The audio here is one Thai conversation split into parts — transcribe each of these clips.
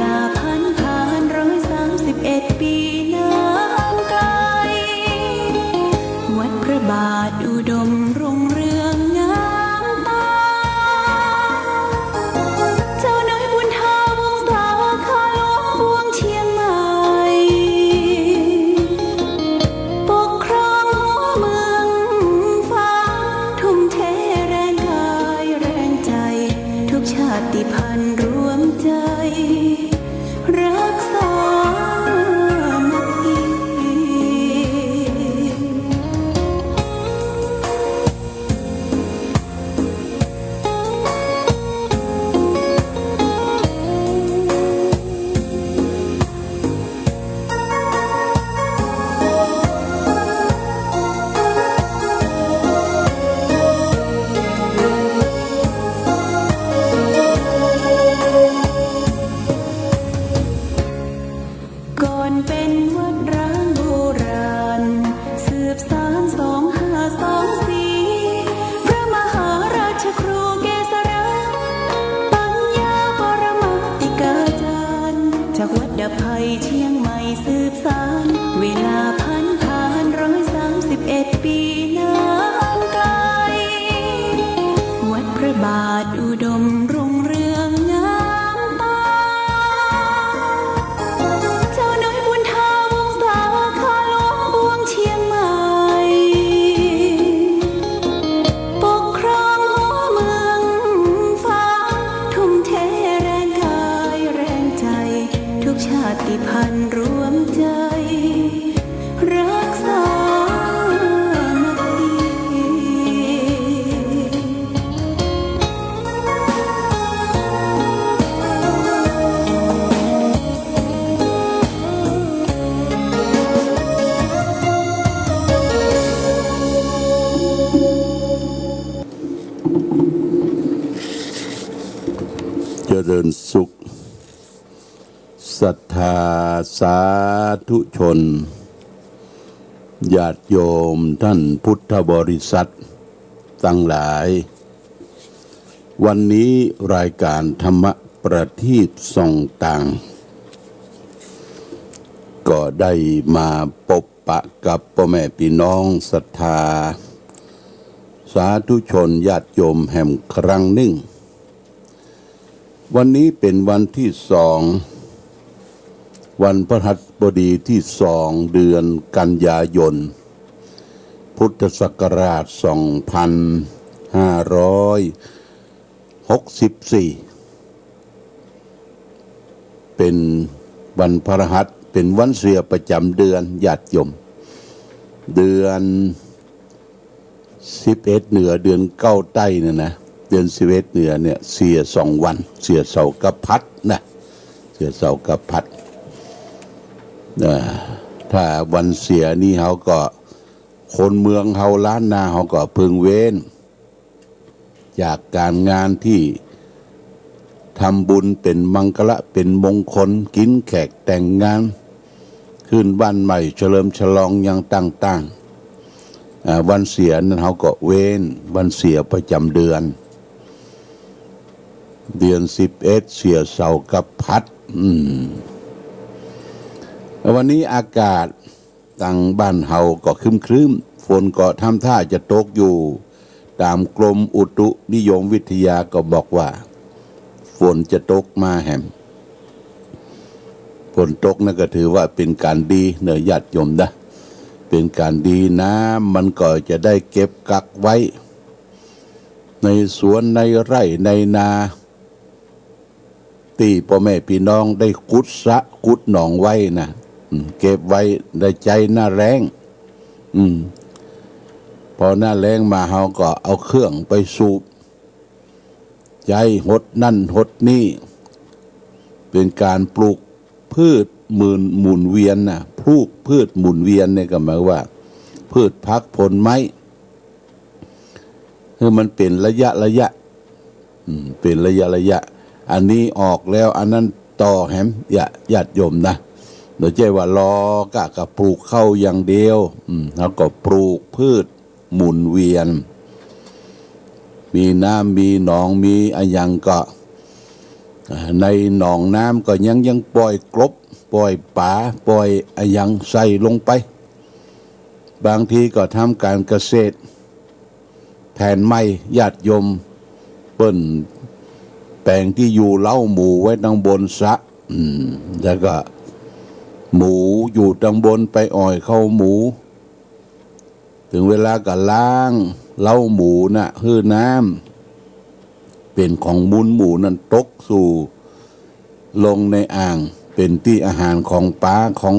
ลาผ่าน131 ปีน้ำไกลวัดพระบาทอุดมรุ่งเรืองงามตาเจ้าน้อยบุญทาวงศาข้าหลวงปวงเชียงใหม่ปกครองหัวเมืองฟ้าทุ่มเทแรงกายแรงใจทุกชาติพันธุ์รวมใจรักษามัคคีก่อนเป็นวัดร้างโบราณสืบสาน2524พระมหาราชครูเกษราปัญญาปรมาติกาจารย์จากวัดดำไพเชียงใหม่สืบสานเวลาผ่าน131 ปีน้ำไกลวัดพระบาทอุดมรุ่งเรืองงามตาเจ้าน้อยบุญทาวงศาข้าหลวงปวงเชียงใหม่ปกครองหัวเมืองฟ้าทุ่มเทแรงกายแรงใจทุกชาติพันธุ์รวมใจรักษามัคคี เจริญสุขศรัทธาสาธุชนญาติโยมท่านพุทธบริษัททั้งหลายวันนี้รายการธรรมประทีปส่องต่างก็ได้มาพบปะกับพ่อแม่พี่น้องศรัทธาสาธุชนญาติโยมแห่งครั้งหนึ่งวันนี้เป็นวันที่2วันพฤหัสบดีที่2เดือนกันยายนพุทธศักราช2564เป็นวันพฤหัสเป็นวันเสียประจำเดือนญาติโยมเดือน11เหนือเดือน9ใต้เนี่ยนะเดือน11เหนือเนี่ยเสีย2วันเสียเสากับพัดนะเสียเสากับพัดถ้าวันเสียนี่เขาก็คนเมืองเฮาล้านนาเขาก็พึงเว้นจากการงานที่ทำบุญเป็นมังคละเป็นมงคลกินแขกแต่งงานขึ้นบ้านใหม่เฉลิมฉลองอย่างต่างๆวันเสียนั้นเขาก็เว้นวันเสียประจำเดือน11เสียเสากับพัดวันนี้อากาศต่างบ้านเฮาก็ครึ้มๆฝนก็ทำท่าจะตกอยู่ตามกรมอุตุนิยมวิทยาก็บอกว่าฝนจะตกมาแหมฝนตกนั่นก็ถือว่าเป็นการดีเนื้อญาติโยมนะเป็นการดีน้ำมันก็จะได้เก็บกักไว้ในสวนในไร่ในนาที่พ่อแม่พี่น้องได้ขุดสระขุดหนองไว้นะเก็บไว้ในใจหน้าแรงพอหน้าแรงมาเฮาก็เอาเครื่องไปสูบใจหดนั่นหดนี่เป็นการปลูกพืชหมุนเวียนนะพืชหมุนเวียนเนี่ยก็หมายว่าพืชพักผลไม้คือมันเป็นระยะเป็นระยะอันนี้ออกแล้วอันนั้นต่อแหมญาติโยมนะโดยใจว่ารอกะกับปลูกเข้าอย่างเดียวแล้วก็ปลูกพืชหมุนเวียนมีน้ำมีหนองมีอะไรอย่างก็ ในหนองน้ำก็ยังปล่อยกลบปล่อยป่าปล่อยอะยังใส่ลงไปบางทีก็ทำการเกษตรแผ่นไม้ญาติโยมเปิ้นแปลงที่อยู่เล้าหมูไว้ดังบนสะแล้วก็หมูอยู่ดังบนไปอ่อยเข้าหมูถึงเวลาก็ล้างเล้าหมูน่ะฮื้อน้ำเป็นของมูลหมูนั้นตกสู่ลงในอ่างเป็นที่อาหารของปลาของ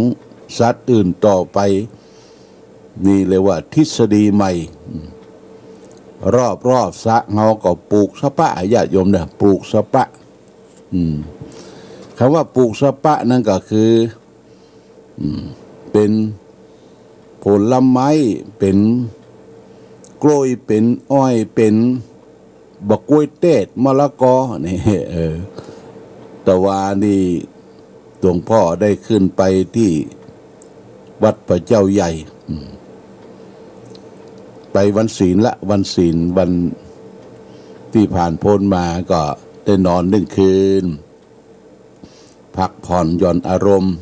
สัตว์อื่นต่อไปนี่เลยว่าทฤษฎีใหม่รอบสะเงาก็ปลูกสะปะญาติโยมเนี่ยปลูกสะปะคำว่าปลูกสะปะนั่นก็คือเป็นผลไม้เป็นกล้วยเป็นอ้อยเป็นบักกล้วยเทศมะละกอนี่แต่ว่านี่หลวงพ่อได้ขึ้นไปที่วัดพระเจ้าใหญ่ไปวันศีลวันที่ผ่านพ้นมาก็ได้นอน1 คืนพักผ่อนหย่อนอารมณ์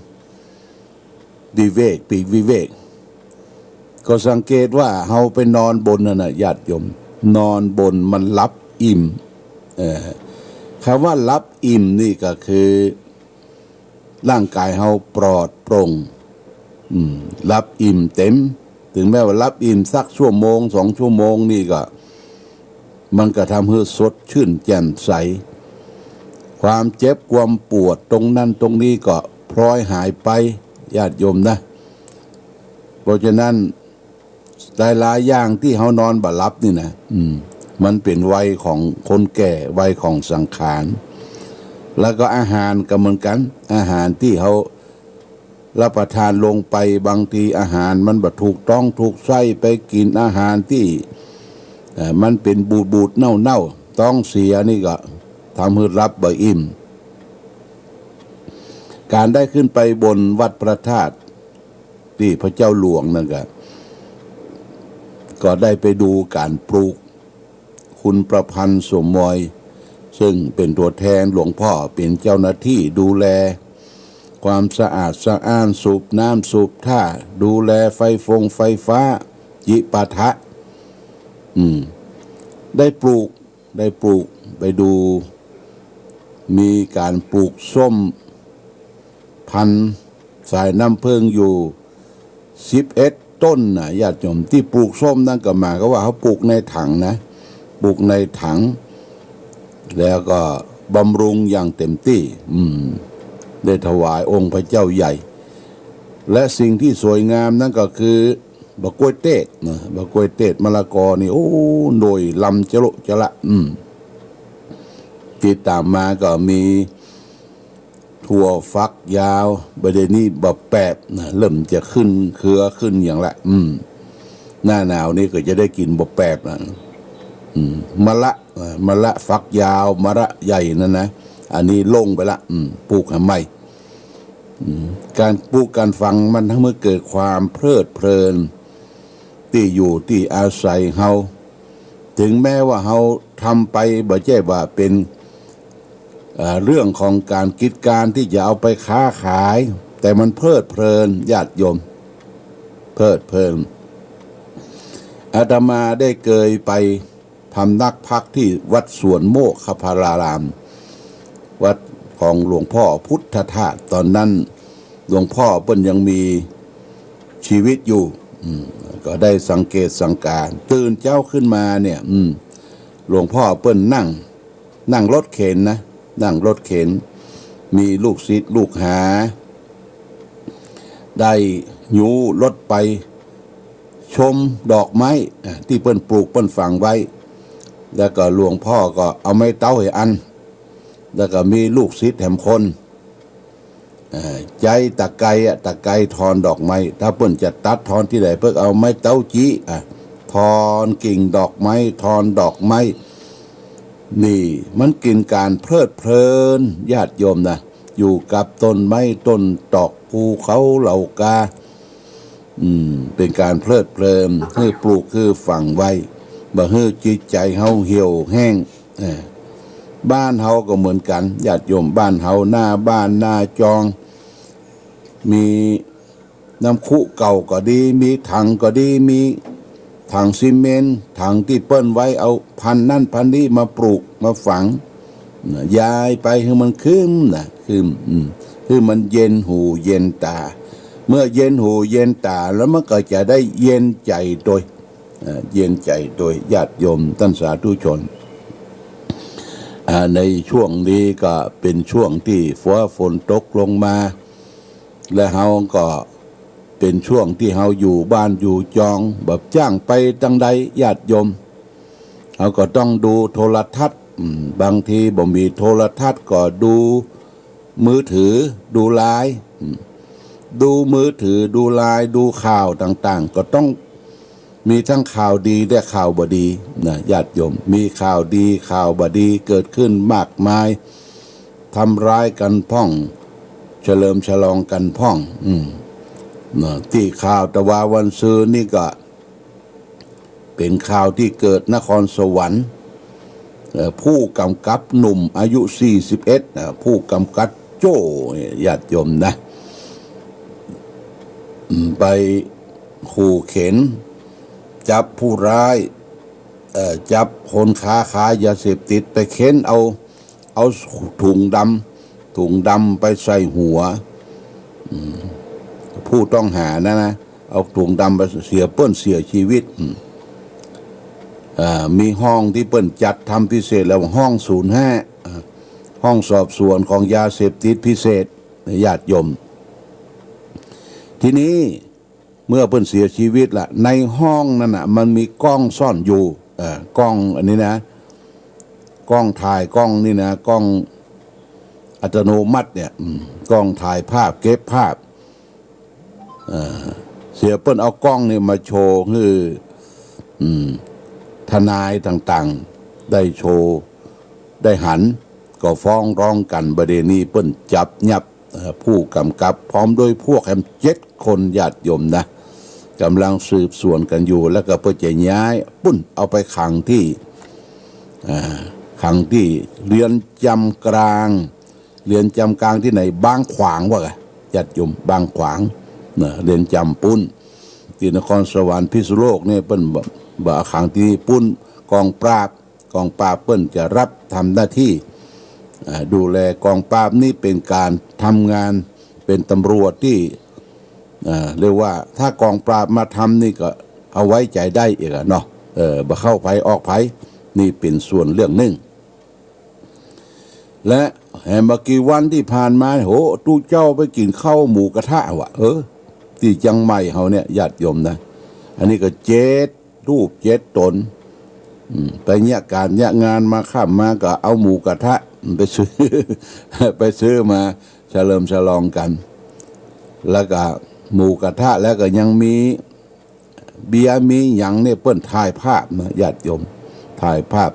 ปีกวิเวกก็สังเกตว่าเฮาไปนอนบนน่ะญาติโยมนอนบนมันรับอิ่มคำว่ารับอิ่มนี่ก็คือร่างกายเฮาปลอดโปร่งรับอิ่มเต็มถึงแม้ว่ารับอิ่มสักชั่วโมง2 ชั่วโมงนี่ก็มันก็ทำให้สดชื่นแจ่มใสความเจ็บความปวดตรงนั้นตรงนี้ก็พลอยหายไปญาติโยมนะเพราะฉะนั้นหลายอย่างที่เฮานอนบ่หลับนี่นะมันเป็นวัยของคนแก่วัยของสังขารแล้วก็อาหารก็เหมือนกันอาหารที่เขารับประทานลงไปบางทีอาหารมันบ่ถูกต้องถูกใส่ไปกินอาหารที่มันเป็นบูดเน่าต้องเสียนี่ก็ทำให้รับบ่อิ่มการได้ขึ้นไปบนวัดพระธาตุที่พระเจ้าหลวงนั่นก็ได้ไปดูการปลูกคุณประพันธ์สมมอยซึ่งเป็นตัวแทนหลวงพ่อเป็นเจ้าหน้าที่ดูแลความสะอาดสะอ้านสูบน้ำสูบท่าดูแลไฟฟ้าจิปาถะได้ปลูกไปดูมีการปลูกส้มพันธุ์สายน้ำเพิงอยู่11 ต้นนะญาติโยมที่ปลูกส้มนั่นก็หมายก็ว่าเขาปลูกในถังนะปลูกในถังแล้วก็บำรุงอย่างเต็มที่ได้ถวายองค์พระเจ้าใหญ่และสิ่งที่สวยงามนั่นก็คือบักกล้วยเทศนะบักกล้วยเทศมะละกอนี่โอ้โดยลำจะละที่ตามมาก็มีถั่วฟักยาวประเดี๋ยวนี้บะแปบนะเริ่มจะขึ้นเครือขึ้นอย่างละหน้าหนาวนี่ก็จะได้กินบะแปบนะมะละฟักยาวมะละใหญ่นั่นนะอันนี้ลงไปละปลูกทำไมการปลูกการฟังมันทำให้เกิดความเพลิดเพลินที่อยู่ที่อาศัยเฮาถึงแม้ว่าเฮาทำไปบ่ใช่ว่าเป็นเรื่องของการกิจการที่จะเอาไปค้าขายแต่มันเพลิดเพลินญาติโยมเพลิดเพลินอาตมาได้เคยไปพำนักพักที่วัดสวนโมกขพารารามวัดของหลวงพ่อพุทธทาสตอนนั้นหลวงพ่อเปิ้นยังมีชีวิตอยู่ก็ได้สังเกตสังการตื่นเจ้าขึ้นมาเนี่ยหลวงพ่อเปิ้นนั่งรถเข็นนะนั่งรถเข็นมีลูกศิษย์ลูกหาได้ยูรถไปชมดอกไม้ที่เปิ้นปลูกเปิ้นฝังไว้แล้วก็หลวงพ่อก็เอาไม้เต้าให้อันแล้วก็มีลูกศิษย์แถมคนใจตะไกทอนดอกไม้ถ้าเปิ้นจะตัดทอนที่ไหนเพิ่นเอาไม้เต้าจี้ทอนกิ่งดอกไม้ทอนดอกไม้นี่มันกินการเพลิดเพลินญาติโยมนะอยู่กับต้นไม้ต้นตอกภูเขาเหล่ากาเป็นการเพลิดเพลินให้ปลูกคือฝังไว้บ่ให้จิตใจเฮาเหี่ยวแห้ง บ้านเฮาก็เหมือนกันญาติโยมบ้านเฮาหน้าบ้านหน้าจองมีน้ำคุเก่าก็ดีมีถังก็ดีมีถังซีเมนต์ถังที่เปิ้นไว้เอาพันนั่นพันนี้มาปลูกมาฝังย้ายไปให้มันขึ้นนะคือมันเย็นหูเย็นตาเมื่อเย็นหูเย็นตาแล้วมันก็จะได้เย็นใจโดยเย็นใจโดยญาติโยมท่านสาธุชนในช่วงนี้ก็เป็นช่วงที่ฝนตกลงมาและเฮาก็เป็นช่วงที่เฮาอยู่บ้านอยู่จองแบบจ้างไปจังใดญาติโยมเฮาก็ต้องดูโทรทัศน์บางทีบ่มีโทรทัศน์ก็ดูมือถือดูไลน์ดูมือถือดูไลน์ดูข่าวต่างๆก็ต้องมีทั้งข่าวดีและข่าวบ่ดีนะญาติโยมมีข่าวดีข่าวบ่ดีเกิดขึ้นมากมายทำร้ายกันพ่องเฉลิมฉลองกันพ่องที่ข่าวตะวาวันซืนนี่ก็เป็นข่าวที่เกิดนครสวรรค์ผู้กำกับหนุ่มอายุ41ผู้กำกับโจ้ญาติโยมนะไปขู่เข็นจับผู้ร้ายจับคนค้าขายยาเสพติดไปเข็นเอาถุงดำไปใส่หัวผู้ต้องหานะเอาถุงดำไปเสียชีวิตมีห้องที่เปิ้นจัดทำพิเศษแล้วห้อง05ห้องสอบสวนของยาเสพติดพิเศษญาติโยมทีนี้เมื่อเปิ้นเสียชีวิตละในห้องนั่นน่ะมันมีกล้องซ่อนอยู่กล้องอันนี้นะกล้องถ่ายกล้องนี่นะกล้องอัตโนมัติเนี่ยกล้องถ่ายภาพเก็บภาพเสียเปิ้นเอากล้องนี่มาโชว์คือทนายต่างๆได้โชว์ได้หันก็ฟ้องร้องกันประเด็นนี้เปิ้นจับยับผู้กำกับพร้อมโดยพวก7 คนญาติโยมนะกำลังสืบสวนกันอยู่แล้วก็เพื่อจะย้ายปุ้นเอาไปขังที่เรือนจำกลางที่ไหนบางขวางวะญาติโยมบางขวางเรือนจำปุ้นที่นครสวรรค์พิษณุโลกเนี่ยเปิ้นบ่ขังที่ปุ้นกองปราบเปิ้นจะรับทำหน้าที่ดูแลกองปราบนี่เป็นการทำงานเป็นตำรวจที่เรียกว่าถ้ากองปราบมาทำนี่ก็เอาไว้ใจได้อีกเนาะบ่เข้าไผออกไผนี่เป็นส่วนเรื่องหนึ่งและเมื่อกี้วันที่ผ่านมาโหตู้เจ้าไปกินข้าวหมูกระทะวะที่จังใหม่เฮาเนี่ยญาติโยมนะอันนี้ก็7 รูป7 ตนไปเนี่ยการเนี่ยงานมาข้ามมาก็เอาหมูกระทะไปซื้อมาเฉลิมฉลองกันแล้วก็หมูกระทะแล้วก็ยังมีเบียร์มีหยังเนี่ยเปิ้นถ่ายภาพนะญาติโยมถ่ายภาพ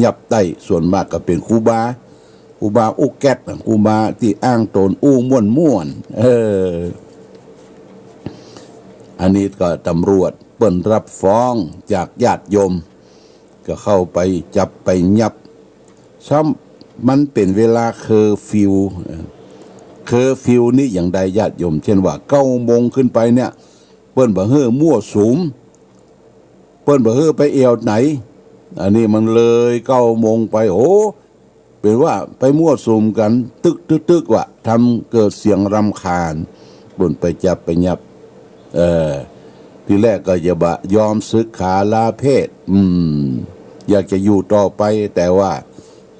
ยับได้ส่วนมากก็เป็นครูบาอุกแก๊ดครูบาที่อ้างตนม่วนอันนี้ก็ตำรวจเปิ้นรับฟ้องจากญาติโยมก็เข้าไปจับไปยับซ้ำมันเป็นเวลาเคอร์ฟิวนี่อย่างใดญาติโยมเช่นว่า9 โมงขึ้นไปเนี่ยเปิ้นบ่เฮ้อมั่วสุมเปิ้นบ่เฮ้อไปเอวไหนอันนี้มันเลย9 โมงไปเป็นว่าไปมั่วสุมกันตึกว่าทำเกิดเสียงรำคาญเปิ้นไปจับไปยับทีแรกก็จะยอมศึกขาลาเพศอยากจะอยู่ต่อไปแต่ว่า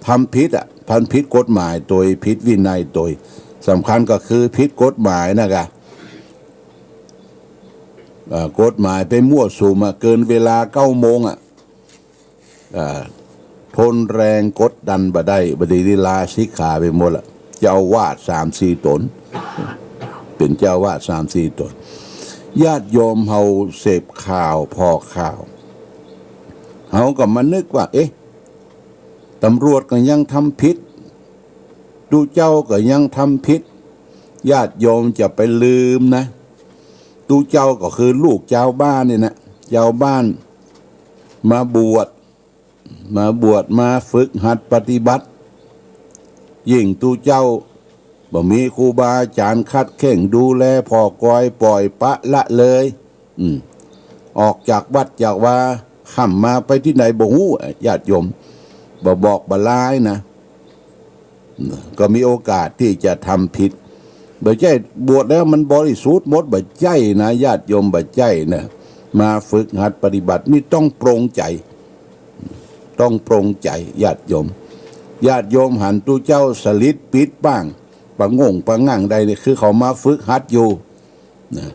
ทำผิดผิดกฎหมายโดยผิดวินัยโดยสำคัญก็คือผิดกฎหมายนะคะกฎหมายไปมั่วสุมเกินเวลา9 โมงทนแรงกดดันบ่ได้บดีลาสิกขาไปหมดละเจ้าวาด3-4 ตนเป็นเจ้าวาด3-4 ตนญาติโยมเฮาเสพข่าวพอข่าวเฮาก็มานึกว่าตำรวจก็ยังทำผิดดูเจ้าก็ยังทำผิดญาติโยมจะไปลืมนะดูเจ้าก็คือลูกเจ้าบ้านนี่นะเจ้าบ้านมาบวชมาฝึกหัดปฏิบัติ ยิ่งตูเจ้าบ่มีครูบาอาจารย์คัดเข่งดูแลพอกอยปล่อยปะละเลยออกจากวัดจากว่าข้ามมาไปที่ไหนบ่ฮู้ญาติโยมบ่บอกบ่ลายนะก็มีโอกาสที่จะทำผิดบ่ใช่บวชแล้วมันบริสุทธิ์หมดบ่ใช่นะญาติโยมบ่ใช่นะมาฝึกหัดปฏิบัตินี่ต้องปรงใจต้องปรงใจญาติโยมหันตูเจ้าสลิดปิดบ้างปะงงปะงั่งใดนี่คือเขามาฝึกหัดอยู่นะ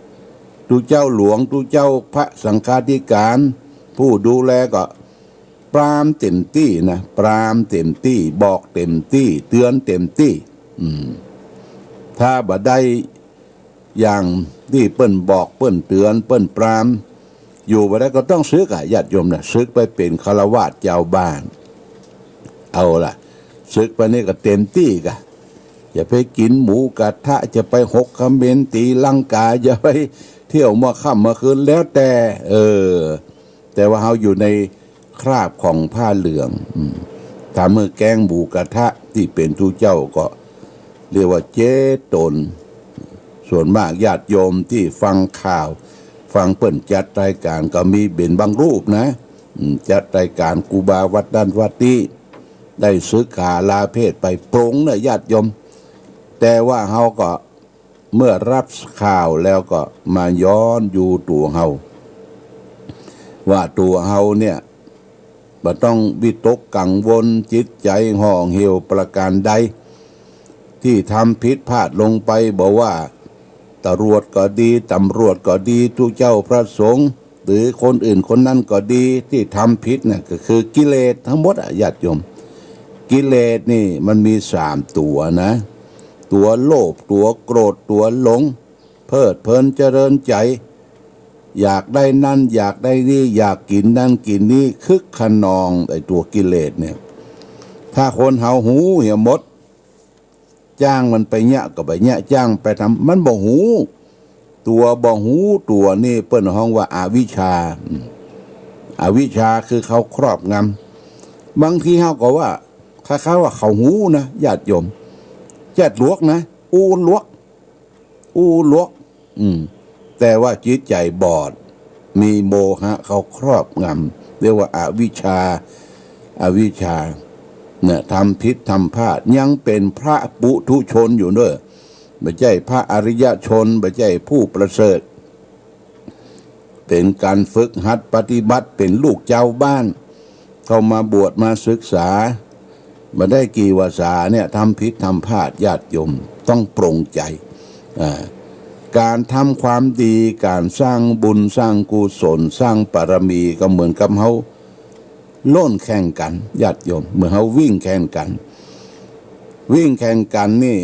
ตูเจ้าหลวงตูเจ้าพระสังฆาธิการผู้ดูแลก็ปรามเต็มที่นะปรามเต็มที่บอกเต็มที่เตือนเต็มที่ถ้าบ่ได้อย่างที่เปิ้นบอกเปิ้นเตือนเปิ้นปรามอยู่บ่ได้ก็ต้องซึกญาติโยมนะซึกไปเป็นฆราวาสเจ้าบ้านเอาล่ะซึกไปนี่ก็เต็มที่กะอย่าไปกินหมูกระทะจะไปหกคำเมนตีลังกาอย่าไปเที่ยวมาค่ำมาคืนแล้วแต่ว่าเฮาอยู่ในคราบของผ้าเหลืองถ้าเมื่อแกงหมูกระทะที่เป็นทูเจ้าก็เรียกว่าเจ๊ตนส่วนมากญาติโยมที่ฟังข่าวฟังเปิ้นจัดรายการก็มีเบ็นบางรูปนะจัดรายการกูบาวัดด้านวัดนี้ได้ซื้อขาลาเพศไปปรงเนี่ยญาติโยมแต่ว่าเฮาก็เมื่อรับข่าวแล้วก็มาย้อนอยู่ตัวเฮาว่าตัวเฮาเนี่ยบ่ต้องวิตกกังวลจิตใจห่อเหี่ยวประการใดที่ทำผิดพลาดลงไปบอกว่าตำรวจก็ดีทุกเจ้าพระสงฆ์หรือคนอื่นคนนั้นก็ดีที่ทำผิดเนี่ยก็คือกิเลสทั้งหมดญาติโยมกิเลสนี่มันมี3ตัวนะตัวโลภตัวโกรธตัวหลงเพลิดเพลินเจริญใจอยากได้นั่นอยากได้นี่อยากกินนั่นกินนี่คึกขนองไอ้ตัวกิเลสเนี่ยถ้าคนเฮาหูเหี่ยมดจ้างมันไปเนี่ยก็ไปเนี่ยจ้างไปทำมันบ่หูตัวบ่หูตัวนี่เปิ้นห้องว่าอาวิชชาอาวิชชาคือเขาครอบงำบางทีเฮาก็ว่าคล้ายๆว่าเขาหูนะญาติโยมแจ๊ดลวกนะอูลวกแต่ว่าจิตใจบอดมีโมหะเขาครอบงำเรียกว่าอาวิชชาเนี่ยทำผิดทำพลาดยังเป็นพระปุถุชนอยู่เนอะไม่ใช่พระอริยชนไม่ใช่ผู้ประเสริฐเป็นการฝึกหัดปฏิบัติเป็นลูกเจ้าบ้านเข้ามาบวชมาศึกษามาได้กี่วาษาเนี่ยทำผิดทำพลาดญาติโยมต้องปรงใจการทำความดีการสร้างบุญสร้างกุศลสร้างบารมีก็เหมือนกับเฮาโล่นแข่งกันญาติโยมเมื่อเฮาวิ่งแข่งกันนี่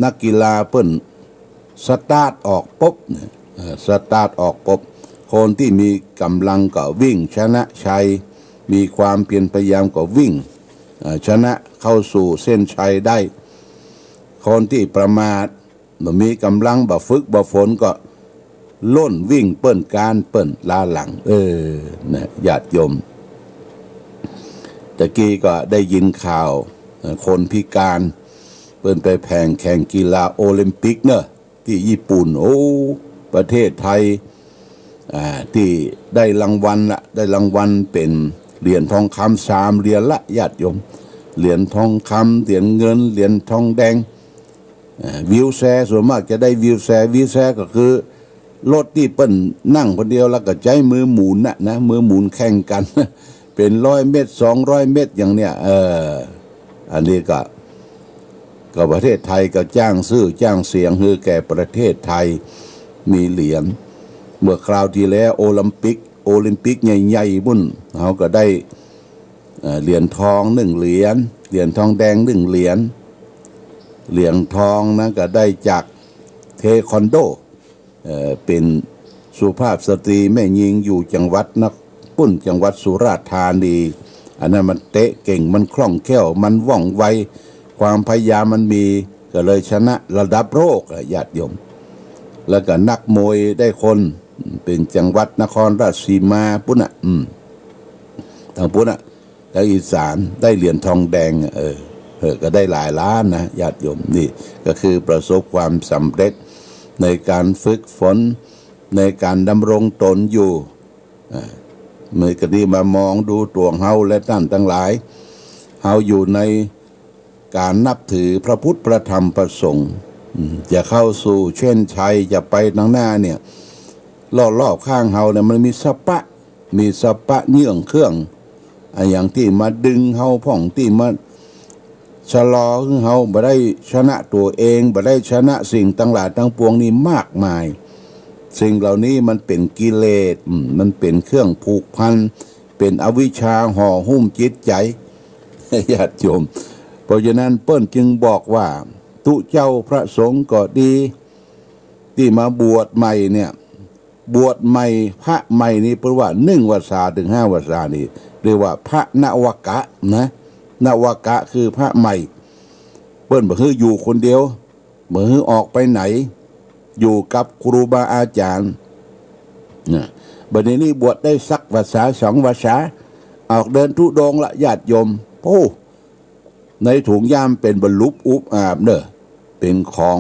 นักกีฬาเปิ้นสตาร์ทออกปุ๊บคนที่มีกำลังก็วิ่งชนะชัยมีความเพียรพยายามก็วิ่งชนะเข้าสู่เส้นชัยได้คนที่ประมาทบ่มีกำลังบ่ฝึกบ่ฝนก็ล่นวิ่งเปิ้นการเปิ้นลาหลังนะญาติโยมตะกี้ก็ได้ยินข่าวคนพิการเปิ้นไปแข่งกีฬาโอลิมปิกเนอะที่ญี่ปุ่นประเทศไทยที่ได้รางวัลเป็นเหรียญทองคำ3เหรียญละญาติโยมเหรียญทองคำเหรียญเงินเหรียญทองแดงวิวแชร์ส่วนมากจะได้วิวแชร์ก็คือรถที่เปิ้นนั่งคนเดียวแล้วก็ใช้มือหมุนนะมือหมุนแข่งกันเป็น100 เมตร200 เมตรอย่างเนี้ยอันนี้ก็ประเทศไทยก็จ้างเสียงคือแก่ประเทศไทยมีเหรียญเมื่อคราวที่แล้วโอลิมปิกใหญ่ๆบุ่นเขาก็ได้เหรียญทอง1เหรียญเหรียญทองแดง1เหรียญเหรียญทองนะก็ได้จากเทควันโดเป็นสุภาพสตรีแม่หญิงอยู่จังหวัดจังหวัดสุราษฎร์ธานีอันนั้นมันเตะเก่งมันคล่องแคล่วมันว่องไวความพยายามมันมีก็เลยชนะระดับโลกญาติโยมแล้วก็นักมวยได้คนเป็นจังหวัดนครราชสีมาปุ้นทางปุ้นทางอีสานได้เหรียญทองแดง ก็ได้หลายล้านนะญาติโยมนี่ก็คือประสบความสำเร็จในการฝึกฝนในการดำรงตนอยู่เมื่อกี้มามองดูตัวเฮาและท่านทั้งหลายเฮาอยู่ในการนับถือพระพุทธพระธรรมพระสงฆ์จะเข้าสู่เช่นชัยจะไปทางหน้าเนี่ยรอบข้างเฮาเนี่ยมันมีสปะเนื่องเครื่องอย่างที่มาดึงเฮาพ่องที่มาชะลอเฮาบ่ได้ชนะตัวเองบ่ได้ชนะสิ่งทั้งหลายทั้งปวงนี้มากมายสิ่งเหล่านี้มันเป็นกิเลสมันเป็นเครื่องผูกพันเป็นอวิชชาห่อหุ้มจิตใจญาติโยมเพราะฉะนั้นเปิ้นจึงบอกว่าทุเจ้าพระสงฆ์ก็ดีที่มาบวชใหม่เนี่ยบวชใหม่พระใหม่นี่เพราะว่า1 วาษาถึง5 วาษานี่เรียกว่าพระนวกะนะนวกะคือพระใหม่เปิ้นบ่คืออยู่คนเดียวบ่คือออกไปไหนอยู่กับครูบาอาจารย์นะบัดนี้บวชได้สัก 1 วาษา 2 วาษาออกเดินธุดงค์ละญาติโยมโอ้ในถุงย่ามเป็นบรรลุอุบอาบเด้อเป็นของ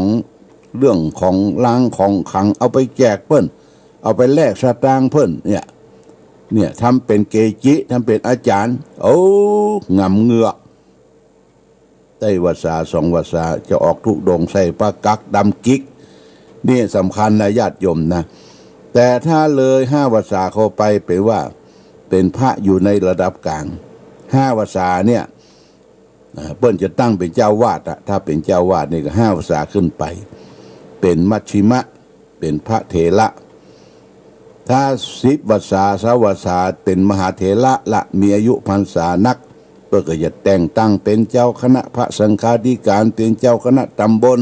เรื่องของล้างของขังเอาไปแจกเพิ่นเอาไปแลกสตางค์เพิ่นเนี่ยทำเป็นเกจิทำเป็นอาจารย์โอ้งำเหงือกได้ 1 วาษา 2 วาษาจะออกธุดงค์ใส่ปะกักดำกิ๊กนี่สำคัญนะญาติโยมนะแต่ถ้าเลย5 วาษาเข้าไปเป็นว่าเป็นพระอยู่ในระดับกลาง5 วาษาเนี่ยเปิ้นจะตั้งเป็นเจ้าวาดถ้าเป็นเจ้าวาดนี่ก็5 วาษาขึ้นไปเป็นมัชชิมะเป็นพระเถระถ้า10 วาษา 20 วาษาเป็นมหาเถระละมีอายุพรรษานักเพื่อก็จะแต่งตั้งเป็นเจ้าคณะพระสังฆาธิการเป็นเจ้าคณะตำบล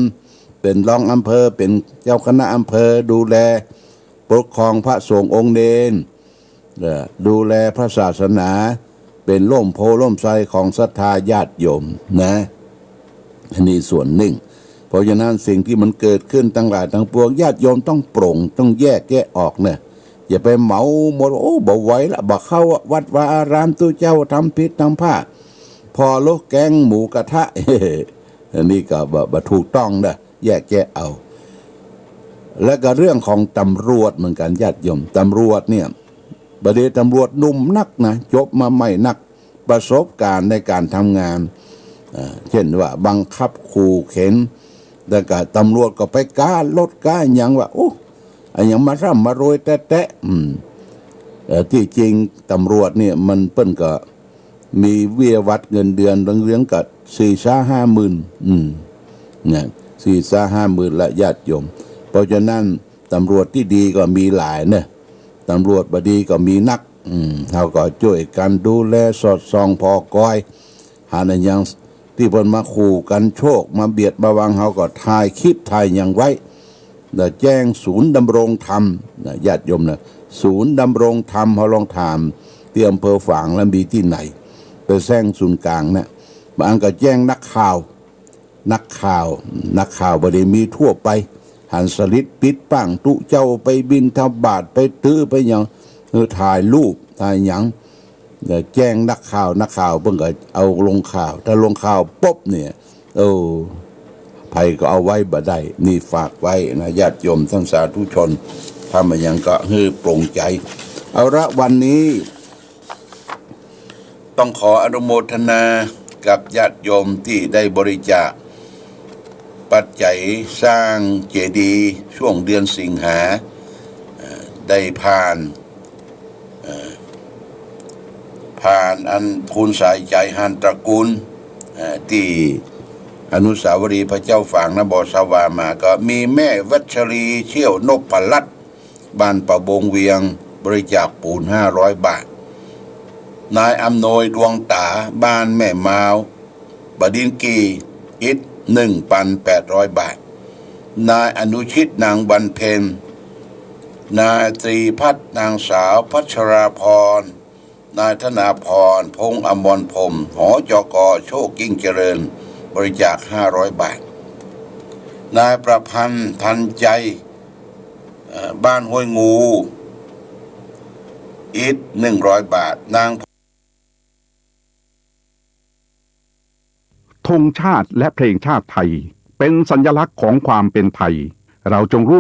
เป็นรองอำเภอเป็นเจ้าคณะอำเภอดูแลปกครองพระสงฆ์องค์เนรดูแลพระศาสนาเป็นร่มโพล่มไทรของศรัทธาญาติโยมนะอันนี้ส่วนหนึ่งเพราะฉะนั้นสิ่งที่มันเกิดขึ้นทั้งหลายทั้งปวงญาติโยมต้องโปร่งต้องแยกออกเนี่ยอย่าไปเหมาหมดโอ้บ่ไหวละบ่เข้าวัดวาอารามตัวเจ้าทำผิดทำพลาดพอลูกแกงหมูกระทะอันนี้ก็บ่ถูกต้องนะแยกเอาแล้วก็เรื่องของตำรวจเหมือนกันญาติโยมตำรวจเนี่ยประเดี๋ยวตำรวจหนุ่มนักนะจบมาใหม่นักประสบการณ์ในการทำงานเช่นว่าบังคับขู่เข็นแล้วก็ตำรวจก็ไปก้ารถก้าอย่างว่าโอ้อย่างมาร่ำมาโรยแตะที่จริงตำรวจเนี่ยมันเปิ้นก็มีเวียวัดเงินเดือนเรื่องกับ4-5 หมื่นเนี่ย4-5 หมื่นละญาติโยมเพราะฉะนั้นตำรวจที่ดีก็มีหลายเนี่ยตำรวจบดีก็มีนักเขาก็ช่วยกันดูแลสอดส่องพอกอยหาในยังที่เพิ่นมาขู่กันโชคมาเบียดมาวังเขาก็ถ่ายคลิปถ่ายอย่างไว้แล้วแจ้งศูนย์ดำรงธรรมญาติโยมนะศูนย์ดำรงธรรมเขาลองถามที่อำเภอฝางแล้วมีที่ไหนไปแจ้งศูนย์กลางนะบางก็แจ้งนักข่าวบ่ได้มีทั่วไปหันสลิดปิดปังตุเจ้าไปบินทบาทไปตื้อไปอย่างถ่ายรูปถ่ายอย่างแจ้งนักข่าวเพิ่งก็เอาลงข่าวถ้าลงข่าวปุ๊บเนี่ยภัยก็เอาไว้บ่ได้นี่ฝากไว้นะญาติโยมท่านสาธุชนทำมาอย่างก็ให้โปร่งใจเอาละวันนี้ต้องขออนุโมทนากับญาติโยมที่ได้บริจาคปัจจัยสร้างเจดีย์ช่วงเดือนสิงหาได้ผ่านอันภูนสายใจหันตระกูลที่อนุสาวรีย์พระเจ้าฝางนบสวามาก็มีแม่วัชรีเชี่ยวนพพลัดบ้านประบงเวียงบริจาคปูน500 บาทนายอำนวยดวงตาบ้านแม่มาวบดินกีอิฐ1,800 บาทนายอนุชิตนางบรรเพ็ญนายตรีพัฒน์นางสาวพัชราพรนายธนาพรพงษ์อมรพรมหจก.โชคยิ่งเจริญบริจาค500 บาทนายประพันธ์ทันใจบ้านห้วยงูอิฐ100 บาทนาง ธงชาติและเพลงชาติไทยเป็นสัญลักษณ์ของความเป็นไทยเราจงร่วม